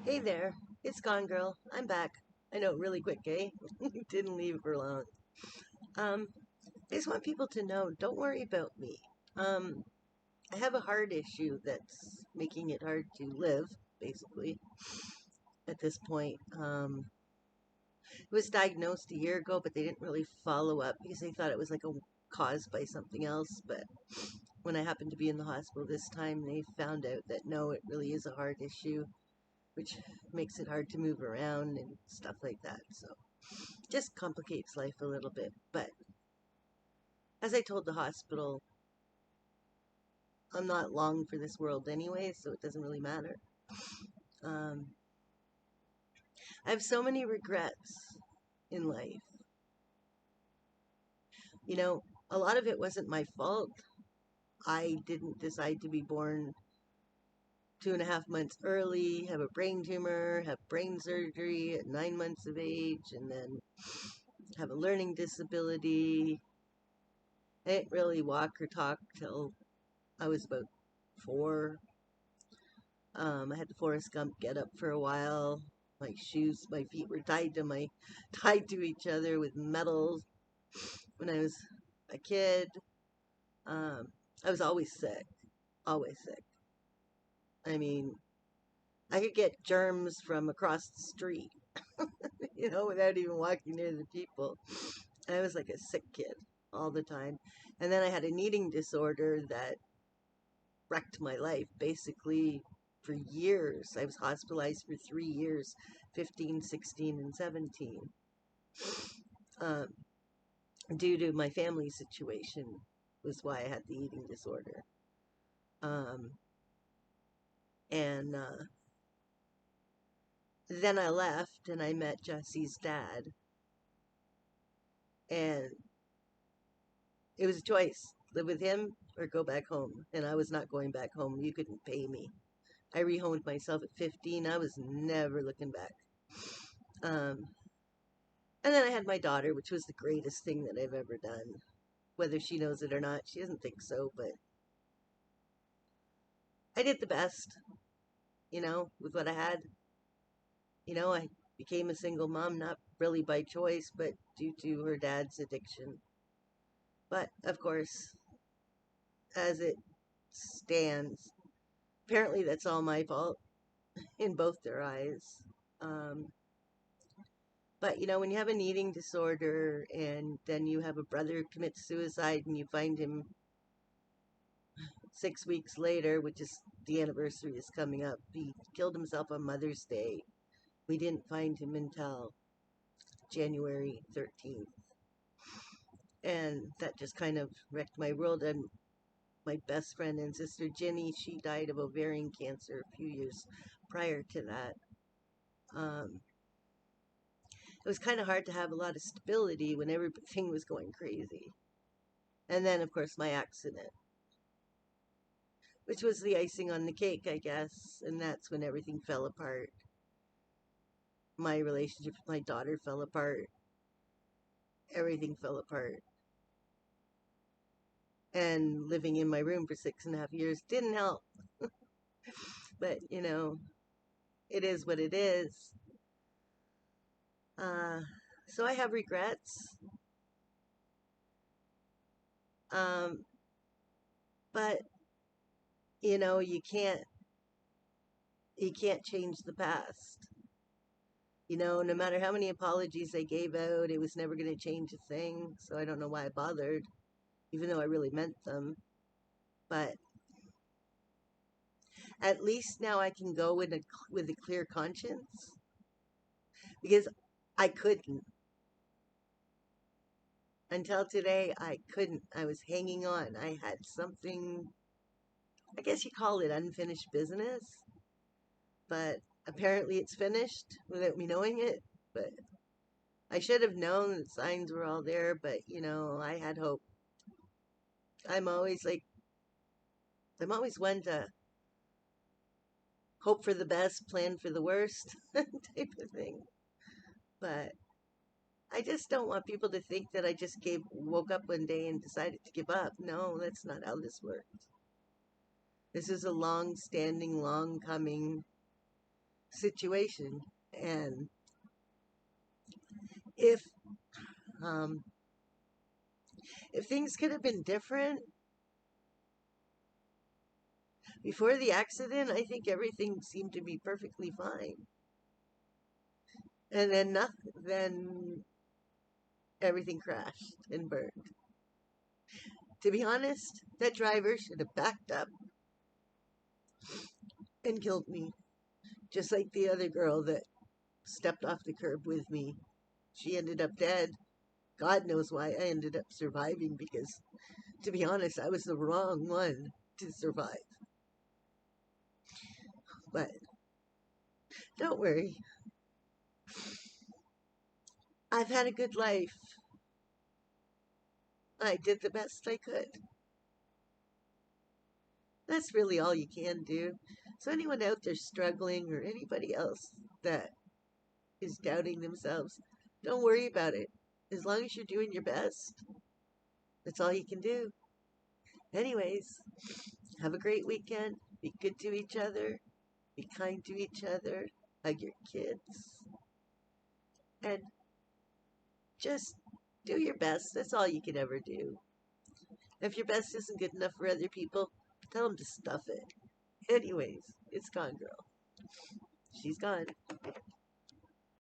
Hey there, it's Gone Girl. I'm back. I know, really quick, eh? Didn't leave for long. Um, I just want people to know, don't worry about me. Um, I have a heart issue that's making it hard to live, basically, at this point. It was diagnosed a year ago, but they didn't really follow up because they thought it was like a caused by something else. But when I happened to be in the hospital this time, they found out that no, it really is a heart issue, which makes it hard to move around and stuff like that. So just complicates life a little bit. But as I told the hospital, I'm not long for this world anyway, so it doesn't really matter. Um, I have so many regrets in life. You know, a lot of it wasn't my fault. I didn't decide to be born 2.5 months early, have a brain tumor, have brain surgery at 9 months of age, and then have a learning disability. I didn't really walk or talk till I was about 4. I had the Forrest Gump get up for a while. My feet were tied to each other with metals when I was a kid. Um, I was always sick, always sick. I mean, I could get germs from across the street, without even walking near the people. I was like a sick kid all the time. And then I had an eating disorder that wrecked my life basically for years. I was hospitalized for 3 years, 15, 16, and 17, um, due to my family situation, was why I had the eating disorder. Um, and then I left and I met Jesse's dad. And it was a choice, live with him or go back home. And I was not going back home. You couldn't pay me. I rehomed myself at 15. I was never looking back. Um, and then I had my daughter, which was the greatest thing that I've ever done. Whether she knows it or not, she doesn't think so, but I did the best, with what I had. I became a single mom, not really by choice, but due to her dad's addiction. But, of course, as it stands, apparently that's all my fault in both their eyes. Um, but, when you have an eating disorder and then you have a brother who commits suicide and you find him 6 weeks later, which is the anniversary is coming up, he killed himself on Mother's Day. We didn't find him until January 13th. And that just kind of wrecked my world. And my best friend and sister Jenny, she died of ovarian cancer a few years prior to that. It was kind of hard to have a lot of stability when everything was going crazy. And then, of course, my accident, which was the icing on the cake, I guess. And that's when everything fell apart. My relationship with my daughter fell apart. Everything fell apart. And living in my room for 6.5 years didn't help. But, it is what it is. Uh, so I have regrets. Um, but, you can't change the past. No matter how many apologies I gave out, it was never going to change a thing. So I don't know why I bothered, even though I really meant them. But at least now I can go with a clear conscience, because I couldn't. Until today, I couldn't. I was hanging on. I had something, I guess you call it unfinished business, but apparently it's finished without me knowing it. But I should have known the signs were all there, but I had hope. I'm always like, I'm always one to hope for the best, plan for the worst type of thing. But I just don't want people to think that I just woke up one day and decided to give up. No, that's not how this works. This is a long standing, long coming situation. And if um, if things could have been different before the accident, I think everything seemed to be perfectly fine. And then then everything crashed and burned. To be honest, that driver should have backed up and killed me, just like the other girl that stepped off the curb with me. She ended up dead. God knows why I ended up surviving because, to be honest, I was the wrong one to survive. But don't worry, I've had a good life. I did the best I could. That's really all you can do. So, anyone out there struggling or anybody else that is doubting themselves, don't worry about it. As long as you're doing your best, that's all you can do. Anyways, have a great weekend. Be good to each other. Be kind to each other. Hug your kids. And just do your best. That's all you can ever do. If your best isn't good enough for other people, tell them to stuff it. Anyways, it's gone, girl. She's gone.